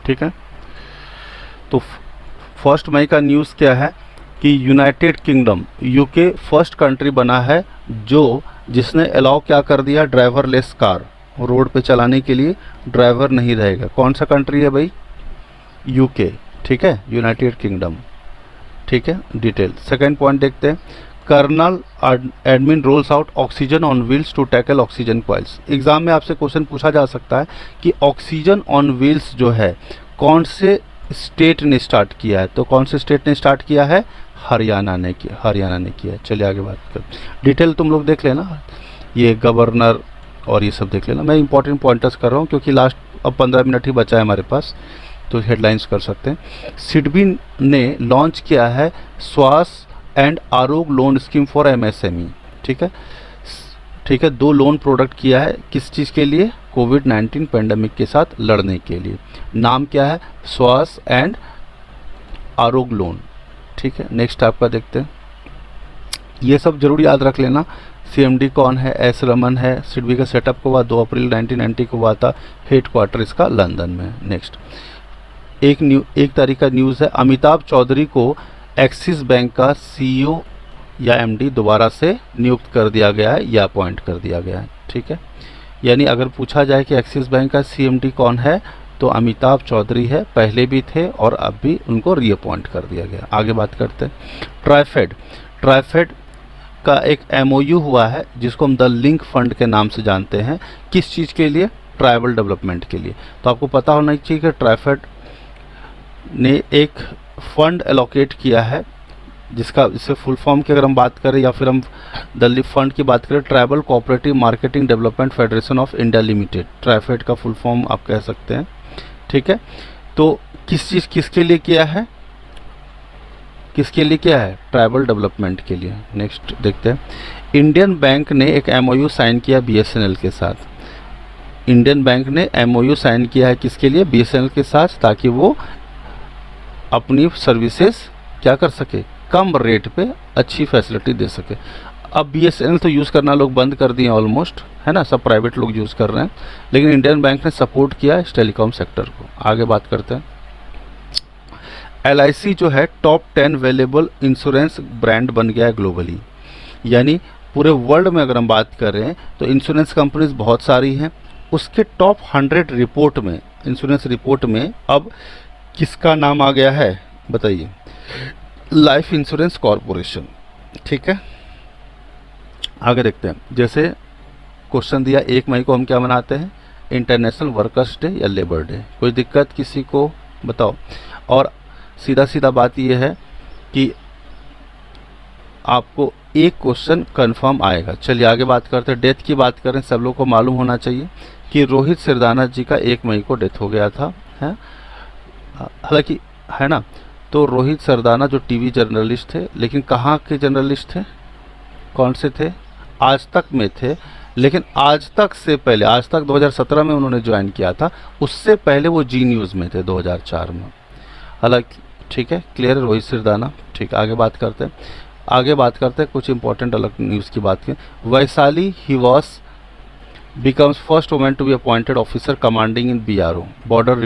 ठीक है। तो 1 मई का न्यूज़ क्या है कि United kingdom UK first country बना है जिसने अलाउ क्या कर दिया, ड्राइवरलेस कार रोड पे चलाने के लिए ड्राइवर नहीं रहेगा। कौन सा कंट्री है भाई, यूके, ठीक है, यूनाइटेड किंगडम, ठीक है। डिटेल सेकंड पॉइंट देखते हैं, colonel admin rolls out oxygen on wheels to tackle oxygen coils. Exam में आपसे क्वेश्चन पूछा जा सकता है कि ऑक्सीजन ऑन व्हील्स जो है कौन से स्टेट ने स्टार्ट किया है, तो कौन से स्टेट ने स्टार्ट किया है, हरियाणा ने किया है। चलिए आगे बात कर, डिटेल तुम लोग देख लेना, ये गवर्नर और ये सब देख लेना। मैं इंपॉर्टेंट पॉइंटर्स कर रहा हूँ क्योंकि लास्ट अब 15 मिनट ही बचा है हमारे पास, तो हेडलाइंस कर सकते हैं। सिडबी ने लॉन्च किया है स्वास्थ्य एंड आरोग्य लोन स्कीम फॉर एमएसएमई, ठीक है, ठीक है। 2 लोन प्रोडक्ट किया है, किस चीज़ के लिए, कोविड-19 पेंडेमिक के साथ लड़ने के लिए। नाम क्या है, स्वास्थ्य एंड आरोग्य लोन, ठीक है। नेक्स्ट आपका देखते हैं, ये सब जरूर याद रख लेना। सीएमडी कौन है, एस रमन है। सिडबी का सेटअप को हुआ 2 अप्रैल 1990 को हुआ था, हेडक्वार्टर इसका लंदन में। नेक्स्ट एक तारीख का न्यूज़ है, अमिताभ चौधरी को एक्सिस बैंक का सीईओ या एमडी दोबारा से नियुक्त कर दिया गया है या अपॉइंट कर दिया गया है, ठीक है। यानी अगर पूछा जाए कि एक्सिस बैंक का सीएमडी कौन है तो अमिताभ चौधरी है, पहले भी थे और अब भी उनको रीअपॉइंट कर दिया गया। आगे बात करते हैं, ट्राइफेड का एक एमओयू हुआ है जिसको हम द लिंक फंड के नाम से जानते हैं। किस चीज़ के लिए, ट्राइबल डेवलपमेंट के लिए। तो आपको पता होना चाहिए कि ट्राइफेड ने एक फंड एलोकेट किया है जिसका, इससे फुल फॉर्म की अगर हम बात करें या फिर हम दिल्ली फंड की बात करें, tribal cooperative marketing development federation of India limited, TRIFED का फुल फॉर्म आप कह सकते हैं, ठीक है। तो किसके लिए किया है, ट्राइबल डेवलपमेंट के लिए। नेक्स्ट देखते हैं, इंडियन बैंक ने एक एमओयू साइन किया बीएसएनएल के साथ। इंडियन बैंक ने एमओयू साइन किया है किसके लिए, बीएसएनएल के साथ, ताकि वो अपनी सर्विसेज क्या कर सके, कम रेट पे अच्छी फैसिलिटी दे सके। अब बीएसएनएल तो यूज़ करना लोग बंद कर दिए ऑलमोस्ट, है ना, सब प्राइवेट लोग यूज़ कर रहे हैं, लेकिन इंडियन बैंक ने सपोर्ट किया इस टेलीकॉम सेक्टर को। आगे बात करते हैं, एलआईसी जो है टॉप 10 वैल्यूएबल इंश्योरेंस ब्रांड बन गया है ग्लोबली। यानी पूरे वर्ल्ड में अगर हम बात करें तो इंश्योरेंस कंपनीज बहुत सारी हैं, उसके टॉप 100 रिपोर्ट में, इंश्योरेंस रिपोर्ट में अब किसका नाम आ गया है बताइए, लाइफ इंश्योरेंस कॉरपोरेशन, ठीक है। आगे देखते हैं, जैसे क्वेश्चन दिया 1 मई को हम क्या मनाते हैं, इंटरनेशनल वर्कर्स डे या लेबर डे। कोई दिक्कत किसी को बताओ। और सीधा बात यह है कि आपको एक क्वेश्चन कंफर्म आएगा। चलिए आगे बात करते हैं, डेथ की बात करें, सब लोग को मालूम होना चाहिए कि रोहित सिरदाना जी का 1 मई को डेथ हो गया था, है हालांकि, है ना। तो रोहित सरदाना जो टीवी जर्नलिस्ट थे, लेकिन कहाँ के जर्नलिस्ट थे, कौन से थे, आज तक में थे। लेकिन आज तक से पहले, आज तक 2017 में उन्होंने ज्वाइन किया था, उससे पहले वो जी न्यूज़ में थे 2004 में, हालांकि, ठीक है, क्लियर है, रोहित सिरदाना, ठीक। आगे बात करते हैं कुछ इंपॉर्टेंट अलग न्यूज़ की बात की। Vaishali Hiwase becomes first women to be appointed officer commanding in BRO, border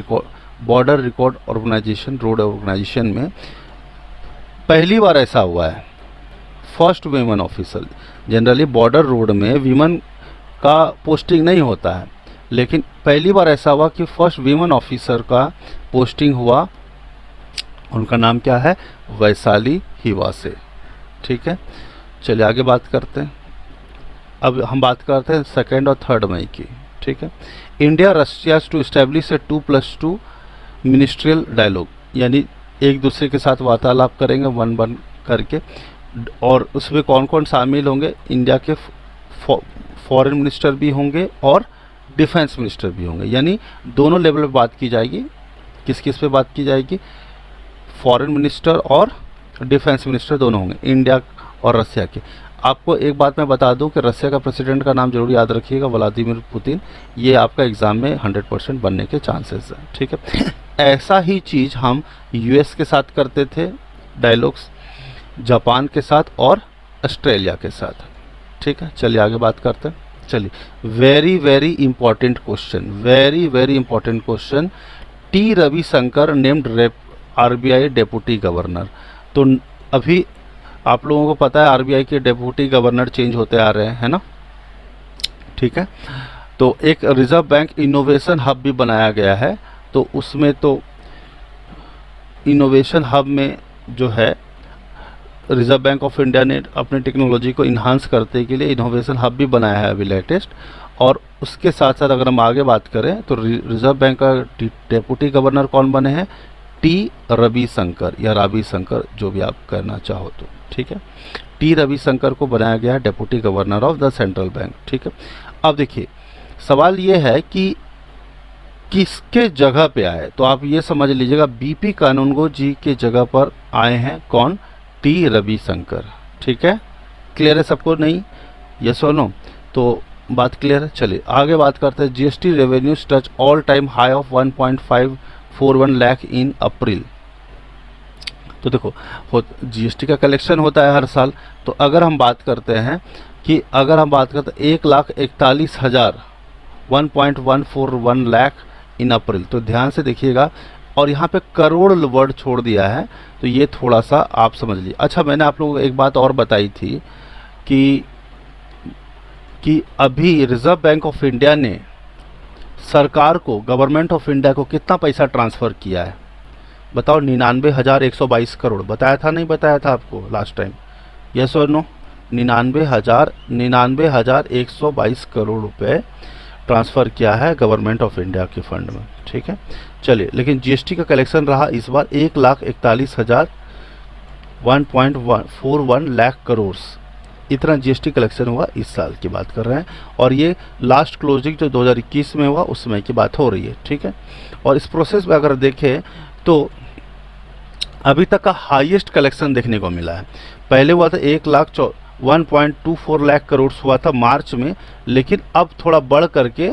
record organisation, road organisation में पहली बार ऐसा हुआ है, first women officer. Generally border road में वीमेन का पोस्टिंग नहीं होता है, लेकिन पहली बार ऐसा हुआ कि फर्स्ट वीमेन ऑफिसर का पोस्टिंग हुआ। उनका नाम क्या है, वैशाली हिवासे, ठीक है। चलिए आगे बात करते हैं, अब हम बात करते हैं 2 और 3 मई की, ठीक है। India Russia to establish a 2+2 ministerial dialogue, यानी एक दूसरे के साथ वार्तालाप करेंगे 1-1 करके, और उसमें कौन कौन शामिल होंगे, इंडिया के फॉरेन मिनिस्टर भी होंगे और डिफेंस मिनिस्टर भी होंगे, यानी दोनों लेवल पे बात की जाएगी। किस किस पे बात की जाएगी, फॉरेन मिनिस्टर और डिफेंस मिनिस्टर दोनों होंगे, इंडिया और रसिया के। आपको एक बात मैं बता दूं कि रसिया का प्रेसिडेंट का नाम जरूर याद रखिएगा, व्लादिमीर पुतिन। ये आपका एग्जाम में 100% बनने के चांसेस हैं, ठीक है। ऐसा ही चीज़ हम यूएस के साथ करते थे डायलॉग्स, जापान के साथ और ऑस्ट्रेलिया के साथ, ठीक है। चलिए आगे बात करते हैं। चलिए, very important question, T Ravishankar named RBI deputy governor. तो अभी आप लोगों को पता है आरबीआई के डेप्यूटी गवर्नर चेंज होते आ रहे हैं, है ना, ठीक है। तो एक रिजर्व बैंक इनोवेशन हब भी बनाया गया है, तो उसमें तो इनोवेशन हब में जो है रिजर्व बैंक ऑफ इंडिया ने अपनी टेक्नोलॉजी को इन्हांस करने के लिए इनोवेशन हब भी बनाया है अभी लेटेस्ट। और उसके साथ साथ अगर हम आगे बात करें तो रिजर्व बैंक का डेप्यूटी गवर्नर कौन बने हैं, टी रविशंकर या रविशंकर, जो भी आप कहना चाहो तो, ठीक है। टी रविशंकर को बनाया गया है deputy governor of the central bank, ठीक है। अब देखिए सवाल ये है कि किसके जगह पे आए, तो आप ये समझ लीजिएगा बीपी कानूनगो जी के जगह पर आए हैं कौन, टी रविशंकर, ठीक है। क्लियर है सबको, नहीं, यस और नो, तो बात क्लियर है। चलिए आगे बात करते हैं। GST revenues touch all time high of 1.541 lakh in April. तो देखो जीएसटी का कलेक्शन होता है हर साल, तो अगर हम बात करते हैं कि अगर हम बात करते हैं 1,41,000 1.141 लाख इन अप्रैल, तो ध्यान से देखिएगा, और यहाँ पे करोड़ वर्ड छोड़ दिया है, तो ये थोड़ा सा आप समझ लीजिए। अच्छा, मैंने आप लोगों को एक बात और बताई थी कि अभी रिजर्व बैंक ऑफ इंडिया ने सरकार को, गवर्नमेंट ऑफ इंडिया को कितना पैसा ट्रांसफ़र किया है, बताओ, 99,122 करोड़। बताया था नहीं बताया था आपको लास्ट टाइम, यस और नो, 99,122 करोड़ रुपए ट्रांसफ़र किया है गवर्नमेंट ऑफ इंडिया के फंड में, ठीक है। चलिए, लेकिन जीएसटी का कलेक्शन रहा इस बार 1,41,000 1.41 लाख करोड़, इतना जीएसटी कलेक्शन हुआ इस साल की बात कर रहे हैं, और ये लास्ट क्लोजिंग जो 2021 में हुआ उसमें की बात हो रही है, ठीक है। और इस प्रोसेस में अगर देखें तो अभी तक का हाईएस्ट कलेक्शन देखने को मिला है। पहले हुआ था 1.24 लाख करोड़ हुआ था मार्च में, लेकिन अब थोड़ा बढ़ करके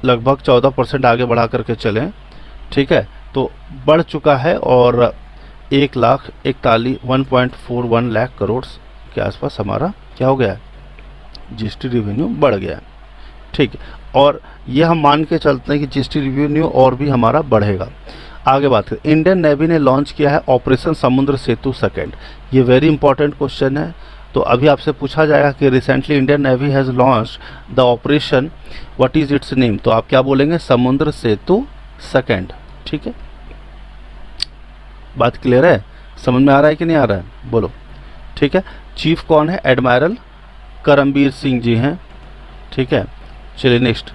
लगभग 14% आगे बढ़ा करके चलें, ठीक है, तो बढ़ चुका है और 1,41,1.41 लाख करोड़ के आसपास हमारा क्या हो गया है, जीएसटी रेवेन्यू बढ़ गया है, ठीक है। और ये हम मान के चलते हैं कि जीएसटी रेवेन्यू और भी हमारा बढ़ेगा। आगे बात करें, इंडियन नेवी ने लॉन्च किया है ऑपरेशन समुद्र सेतु सेकेंड। ये वेरी इंपॉर्टेंट क्वेश्चन है, तो अभी आपसे पूछा जाएगा कि recently Indian navy has launch the operation, what is it's name, तो आप क्या बोलेंगे, समुद्र सेतु सेकेंड, ठीक है। बात क्लियर है, समझ में आ रहा है कि नहीं आ रहा है, बोलो, ठीक है। चीफ कौन है, एडमायरल करमबीर सिंह जी हैं, ठीक है। चलिए नेक्स्ट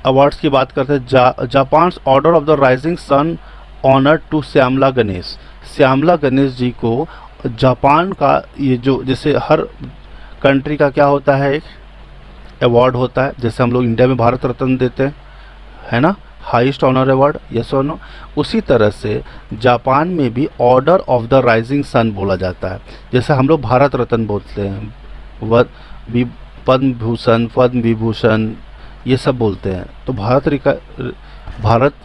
अवार्ड्स की बात करते हैं। Japan order of the rising sun honour to Shyamala Ganesh. Shyamala Ganesh ji को जापान का, ये जो जैसे हर कंट्री का क्या होता है, एक अवार्ड होता है, जैसे हम लोग इंडिया में भारत रत्न देते हैं, है ना, हाईएस्ट ऑनर अवार्ड, यस और नो, उसी तरह से जापान में भी order of the rising sun बोला जाता है। जैसे हम लोग भारत रत्न बोलते हैं, पद्म भूषण, पद्म विभूषण, ये सब बोलते हैं, तो भारत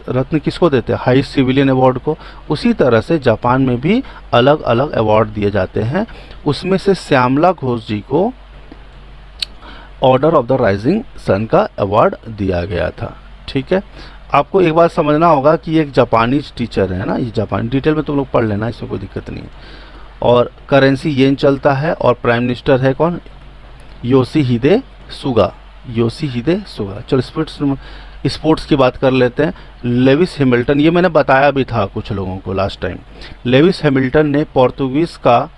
रत्न किसको देते हैं, हाई सिविलियन अवार्ड को। उसी तरह से जापान में भी अलग अलग अवार्ड दिए जाते हैं, उसमें से श्यामला घोष जी को order of the rising sun का अवार्ड दिया गया था, ठीक है। आपको एक बात समझना होगा कि एक जापानीज टीचर है ना, ये जापानी, डिटेल में तुम लोग पढ़ लेना, इसमें कोई दिक्कत नहीं है। और करेंसी येन चलता है, और प्राइम मिनिस्टर है कौन, योशिहिदे सुगा, योशिहिदे सुगा। चलो स्पोर्ट्स की बात कर लेते हैं। लेविस हैमिल्टन, ये मैंने बताया भी था कुछ लोगों को लास्ट टाइम, लेविस हैमिल्टन ने पोर्तुगीज़ का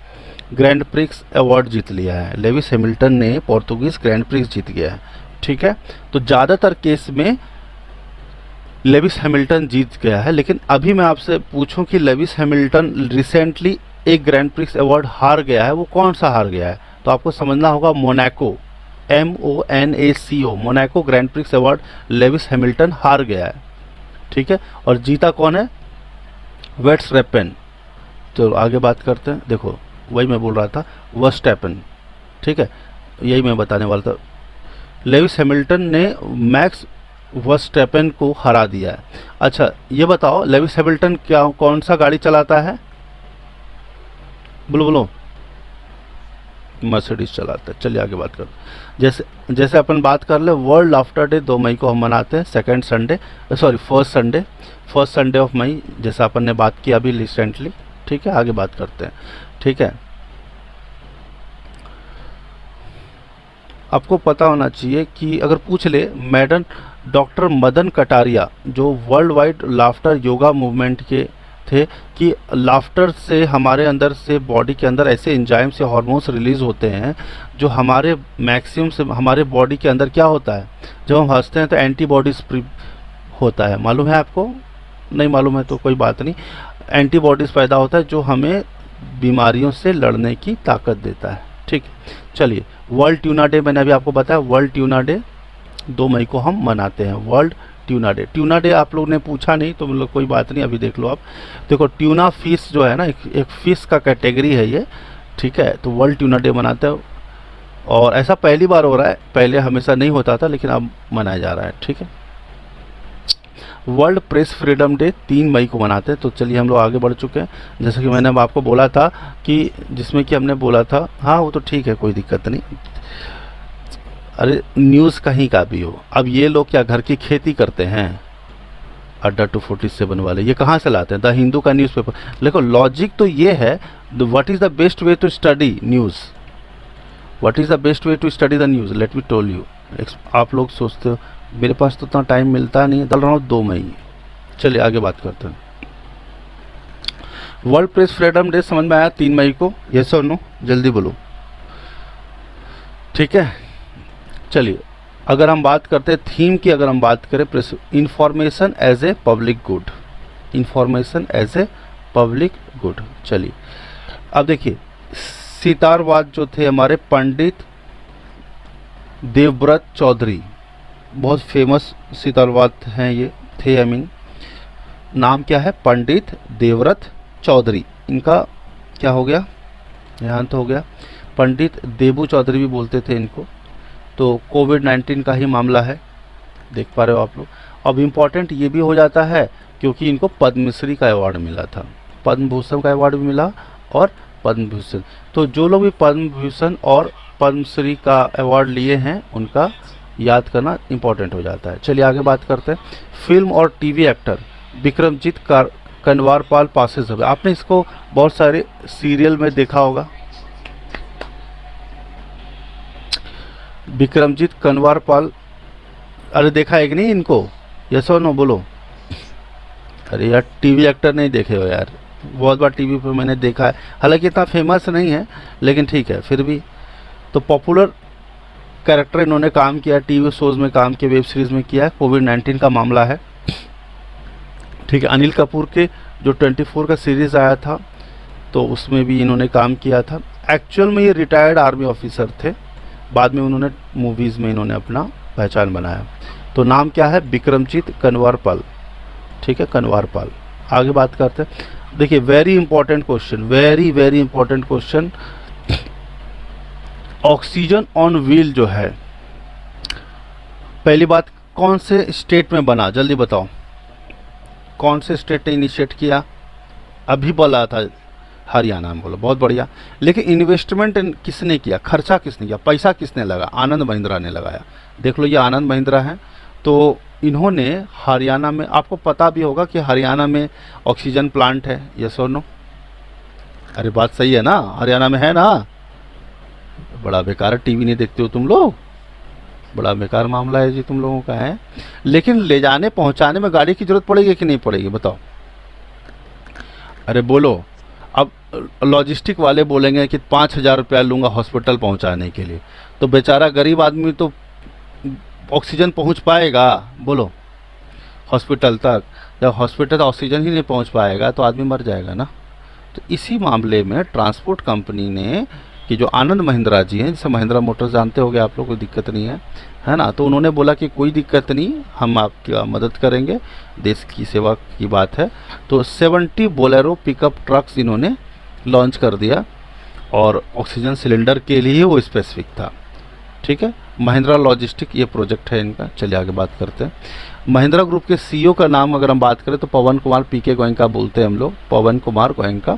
ग्रैंड प्रिक्स अवार्ड जीत लिया है। लेविस हैमिल्टन ने पोर्तुगीज़ ग्रैंड प्रिक्स जीत गया है, ठीक है। तो ज़्यादातर केस में लेविस हैमिल्टन जीत गया है, लेकिन अभी मैं आपसे पूछूं कि लेविस हैमिल्टन रिसेंटली एक ग्रैंड प्रिक्स अवार्ड हार गया है, वो कौन सा हार गया है, तो आपको समझना होगा Monaco, MONACO, Monaco grand prix award Lewis Hamilton हार गया है, ठीक है। और जीता कौन है, वेट्सटेपेन। तो आगे बात करते हैं, देखो वही मैं बोल रहा था, वर्स्टैपेन, ठीक है, यही मैं बताने वाला था। लेविस हैमिल्टन ने मैक्स वर्स्टैपेन को हरा दिया है। अच्छा ये बताओ, लेविस हैमिल्टन क्या कौन सा गाड़ी चलाता है, बोलो बोलो, मर्सिडीज चलाते हैं। चलिए आगे बात करते हैं। जैसे अपन बात कर ले, वर्ल्ड लाफ्टर डे 2 मई को हम मनाते हैं, फर्स्ट संडे ऑफ मई, जैसा अपन ने बात किया अभी रिसेंटली। ठीक है, आगे बात करते हैं। ठीक है, आपको पता होना चाहिए कि अगर पूछ ले मैडम डॉक्टर मदन कटारिया, जो world wide laughter yoga movement के थे, कि लाफ्टर से हमारे अंदर से बॉडी के अंदर ऐसे एंजाइम्स या हार्मोन्स रिलीज होते हैं जो हमारे मैक्सिमम से हमारे बॉडी के अंदर क्या होता है, जब हम हंसते हैं तो एंटीबॉडीज होता है। मालूम है आपको? नहीं मालूम है तो कोई बात नहीं, एंटीबॉडीज पैदा होता है जो हमें बीमारियों से लड़ने की ताकत देता है। ठीक, चलिए वर्ल्ड ट्यूना डे मैंने अभी आपको बताया, वर्ल्ड ट्यूना डे 2 मई को हम मनाते हैं, world tuna day. Tuna day आप लोग ने पूछा नहीं तो मतलब कोई बात नहीं, अभी देख लो आप। देखो ट्यूना फिश जो है ना, एक फिश का कैटेगरी है ये। ठीक है, तो वर्ल्ड ट्यूना डे मनाते हैं और ऐसा पहली बार हो रहा है, पहले हमेशा नहीं होता था लेकिन अब मनाया जा रहा है। ठीक है, वर्ल्ड प्रेस फ्रीडम डे 3 मई को मनाते हैं। तो चलिए हम लोग आगे बढ़ चुके हैं। जैसे कि मैंने अब आपको बोला था कि जिसमें कि हमने बोला था, हाँ वो तो ठीक है, कोई दिक्कत नहीं। अरे न्यूज़ कहीं का भी हो, अब ये लोग क्या घर की खेती करते हैं? अड्डा 247 वाले ये कहाँ से लाते हैं? द हिंदू का न्यूज़पेपर। देखो लॉजिक तो ये है, what is the best way to study news, what is the best way to study the news, let me tell you. आप लोग सोचते हो मेरे पास तो उतना टाइम मिलता नहीं है, चल रहा हूँ 2 मई। चलिए आगे बात करते हैं। वर्ल्ड प्रेस फ्रीडम डे समझ में आया 3 मई को? यस और नो, जल्दी बोलो। ठीक है, चलिए अगर हम बात करते हैं थीम की, अगर हम बात करें information as a public good, information as a public good. चलिए अब देखिए सितारवाद जो थे हमारे पंडित देवव्रत चौधरी, बहुत फेमस सितारवाद हैं ये थे। आई मीन नाम क्या है? पंडित देवव्रत चौधरी। इनका क्या हो गया? ध्यान तो हो गया, पंडित देबू चौधरी भी बोलते थे इनको। तो कोविड-19 का ही मामला है, देख पा रहे हो आप लोग। अब इम्पॉर्टेंट ये भी हो जाता है क्योंकि इनको पद्मश्री का अवार्ड मिला था, पद्म भूषण का अवार्ड भी मिला और पद्म भूषण। तो जो लोग भी पद्म भूषण और पद्मश्री का अवार्ड लिए हैं उनका याद करना इम्पोर्टेंट हो जाता है। चलिए आगे बात करते हैं। फिल्म और टीवी एक्टर विक्रमजीत कनवारपाल पासेस हो गए। आपने इसको बहुत सारे सीरियल में देखा होगा, विक्रमजीत कनवारपाल। अरे देखा है कि नहीं इनको? यस और नो बोलो। अरे यार टीवी एक्टर नहीं देखे हो यार, बहुत बार टीवी पर मैंने देखा है, हालांकि इतना फेमस नहीं है लेकिन ठीक है फिर भी। तो पॉपुलर कैरेक्टर इन्होंने काम किया, टीवी शोज में काम किया, वेब सीरीज में किया है। कोविड-19 का मामला है। ठीक है, अनिल कपूर के जो 24 का सीरीज आया था तो उसमें भी इन्होंने काम किया था। एक्चुअल में ये रिटायर्ड आर्मी ऑफिसर थे, बाद में उन्होंने मूवीज़ में इन्होंने अपना पहचान बनाया। तो नाम क्या है? विक्रमजीत कनवारपाल। ठीक है, कनवारपाल। आगे बात करते हैं। देखिए very important question, very important question. Oxygen on wheel जो है, पहली बात कौन से स्टेट में बना? जल्दी बताओ, कौन से स्टेट ने इनिशिएट किया? अभी बोला था हरियाणा में, बोलो बहुत बढ़िया। लेकिन इन्वेस्टमेंट किसने किया, खर्चा किसने किया, पैसा किसने लगा? आनंद महिंद्रा ने लगाया। देख लो ये आनंद महिंद्रा है। तो इन्होंने हरियाणा में, आपको पता भी होगा कि हरियाणा में ऑक्सीजन प्लांट है, यस और नो? अरे बात सही है ना, हरियाणा में है ना? बड़ा बेकार, टीवी नहीं देखते हो तुम लोग, बड़ा बेकार मामला है जी तुम लोगों का है। लेकिन ले जाने पहुंचाने में गाड़ी की जरूरत पड़ेगी कि नहीं पड़ेगी बताओ? अरे बोलो। अब लॉजिस्टिक वाले बोलेंगे कि 5,000 रुपया लूँगा हॉस्पिटल पहुंचाने के लिए, तो बेचारा गरीब आदमी तो ऑक्सीजन पहुंच पाएगा? बोलो हॉस्पिटल तक, जब हॉस्पिटल तक ऑक्सीजन ही नहीं पहुंच पाएगा तो आदमी मर जाएगा ना। तो इसी मामले में ट्रांसपोर्ट कंपनी ने, कि जो आनंद महिंद्रा जी हैं, जिसे महिंद्रा मोटर्स जानते होंगे आप लोग, कोई दिक्कत नहीं है ना? तो उन्होंने बोला कि कोई दिक्कत नहीं, हम आपकी मदद करेंगे, देश की सेवा की बात है। तो 70 बोलेरो पिकअप ट्रक्स इन्होंने लॉन्च कर दिया और ऑक्सीजन सिलेंडर के लिए ही वो स्पेसिफिक था। ठीक है, महिंद्रा लॉजिस्टिक ये प्रोजेक्ट है इनका। चलिए आगे बात करते हैं। महिंद्रा ग्रुप के सीईओ का नाम अगर हम बात करें तो पवन कुमार पीके गोयनका बोलते हैं हम लोग, पवन कुमार गोयनका।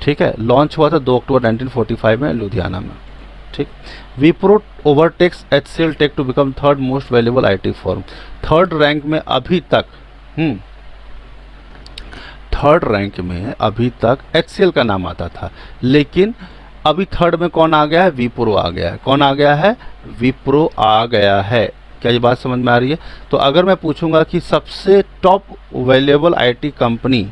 ठीक है, लॉन्च हुआ था 2 अक्टूबर 1945 में लुधियाना में। ठीक। Wipro overtakes HCL tech to become third most valuable IT firm. Third rank में अभी तक थर्ड रैंक में अभी तक HCL का नाम आता था, लेकिन अभी थर्ड में कौन आ गया है? विप्रो आ गया है। कौन आ गया है? विप्रो आ गया है। क्या ये बात समझ में आ रही है? तो अगर मैं पूछूंगा कि सबसे top valuable IT company,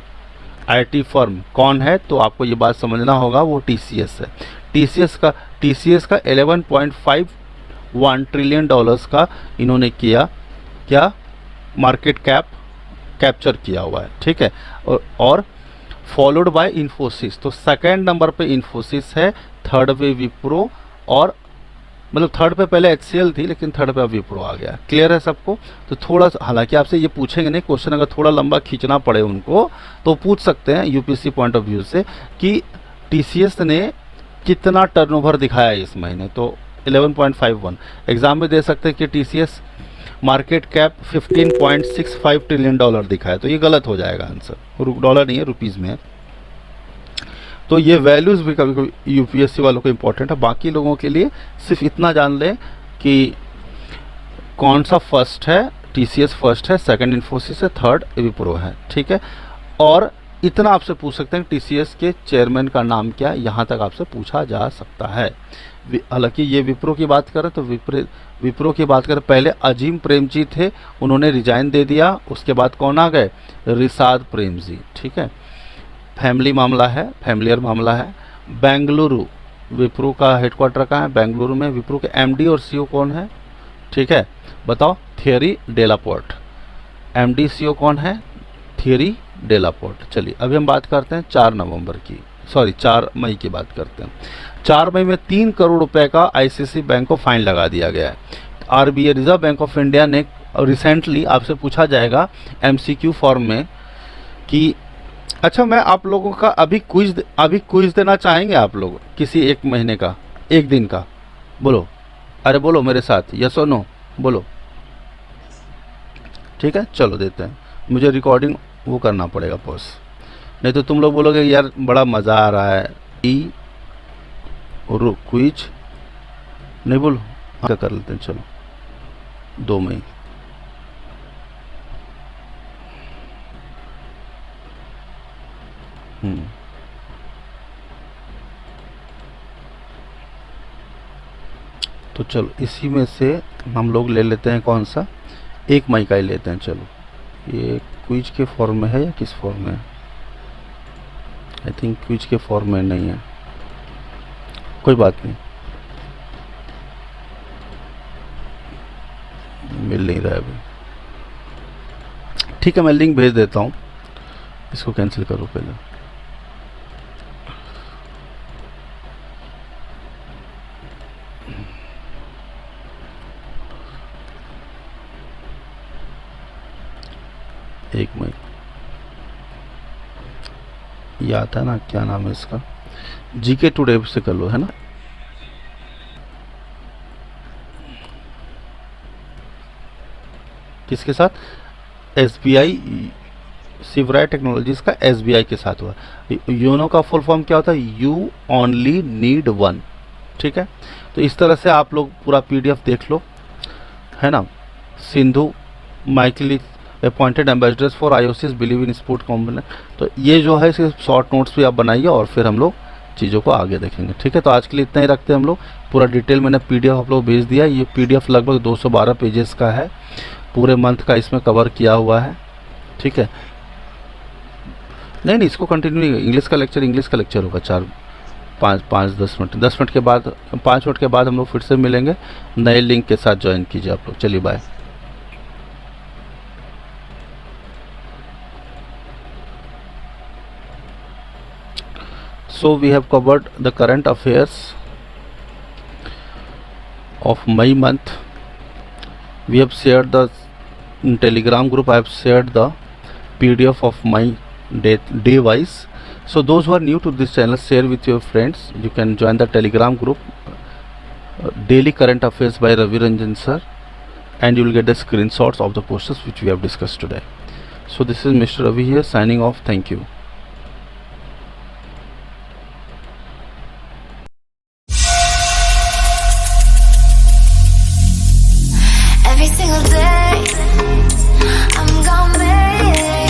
IT firm कौन है, तो आपको ये बात समझना होगा वो TCS है। TCS का 11.51 ट्रिलियन डॉलर्स का इन्होंने किया क्या मार्केट कैप कैप्चर किया हुआ है, ठीक है। और फॉलोड बाय इन्फोसिस, तो सेकंड नंबर पे इन्फोसिस है, थर्ड पे विप्रो, और मतलब थर्ड पे पहले HCL थी लेकिन थर्ड पे अब विप्रो आ गया। क्लियर है सबको? तो थोड़ा, हालांकि आपसे ये पूछेंगे नहीं क्वेश्चन, अगर थोड़ा लंबा खींचना पड़े उनको तो पूछ सकते हैं यूपीएससी पॉइंट ऑफ व्यू से कि TCS ने कितना टर्नओवर दिखाया है इस महीने, तो 11.51। एग्जाम में दे सकते हैं कि TCS market cap 15.65 trillion dollar दिखाया, तो ये गलत हो जाएगा आंसर, डॉलर नहीं है, रुपीज़ में है। तो ये वैल्यूज़ भी कभी कभी यूपीएससी वालों को इम्पोर्टेंट है। बाकी लोगों के लिए सिर्फ इतना जान लें कि कौन सा फर्स्ट है, TCS फर्स्ट है, सेकंड इन्फोसिस है, थर्ड विप्रो है, ठीक है। और इतना आपसे पूछ सकते हैं TCS के चेयरमैन का नाम क्या है, यहाँ तक आपसे पूछा जा सकता है। हालांकि ये विप्रो की बात करें तो विप्रो की बात करें, पहले अजीम प्रेमजी थे, उन्होंने रिजाइन दे दिया, उसके बाद कौन आ गए? रिसाद प्रेमजी, ठीक है। फैमिली मामला है, फैमिलियर मामला है। बेंगलुरु, विप्रो का हेडक्वार्टर कहाँ है? बेंगलुरु में। विप्रो के MD और CEO कौन है? ठीक है, बताओ। थियरी डेलापोर्ट। MD CEO कौन है? थियरी डेलापोर्ट। चलिए अभी हम बात करते हैं 4 मई की बात करते हैं। 4 मई में 3 करोड़ रुपए का ICICI बैंक को फाइन लगा दिया गया है। RBI, reserve bank of India ने रिसेंटली, आपसे पूछा जाएगा MCQ फॉर्म में कि अच्छा, मैं आप लोगों का अभी क्विज देना चाहेंगे आप लोग, किसी एक महीने का, एक दिन का? बोलो, अरे बोलो मेरे साथ, यस और नो बोलो। ठीक है, चलो देते हैं। मुझे रिकॉर्डिंग वो करना पड़ेगा पॉज, नहीं तो तुम लोग बोलोगे यार बड़ा मज़ा आ रहा है। क्विज नहीं बोलो, क्या कर लेते हैं, चलो 2 मई। तो चलो इसी में से हम लोग ले लेते हैं, कौन सा? 1 मई का ही लेते हैं। चलो, ये क्विज के फॉर्म में है या किस फॉर्म में है? आई थिंक क्विज के फॉर्म में नहीं है, कोई बात नहीं, मिल नहीं रहा है अभी। ठीक है, मैं लिंक भेज देता हूँ, इसको कैंसिल करो पहले। एक मई ये आता है ना, क्या नाम है इसका? GK टुडे से कर लो, है ना। किसके साथ? SBI, शिवराय टेक्नोलॉजीज का SBI के साथ हुआ। योनो का फुल फॉर्म क्या होता है? You only need one. ठीक है, तो इस तरह से आप लोग पूरा PDF देख लो, है ना। सिंधु माइकली appointed ambassadors for IOC's believe in sport component. तो ये जो है इसके शॉर्ट नोट्स भी आप बनाइए और फिर हम लोग चीज़ों को आगे देखेंगे। ठीक है, तो आज के लिए इतना ही रखते हैं हम लोग। पूरा डिटेल मैंने PDF आप लोग भेज दिया। ये PDF लगभग 212 पेजेस का है, पूरे मंथ का इसमें कवर किया हुआ है। ठीक है, नहीं इसको कंटिन्यू, इंग्लिश का लेक्चर होगा 10 मिनट के बाद, 5 मिनट के बाद हम लोग फिर से मिलेंगे। नए लिंक के साथ ज्वाइन कीजिए आप लोग। चलिए bye. So we have covered the current affairs of May month. We have shared the Telegram group. I have shared the PDF of my day wise. So those who are new to this channel, share with your friends. You can join the Telegram group, Daily Current Affairs by Ravi Ranjan sir, and you will get the screenshots of the posters which we have discussed today. So this is Mr. Ravi here signing off. Thank you. single day. I'm gonna make it.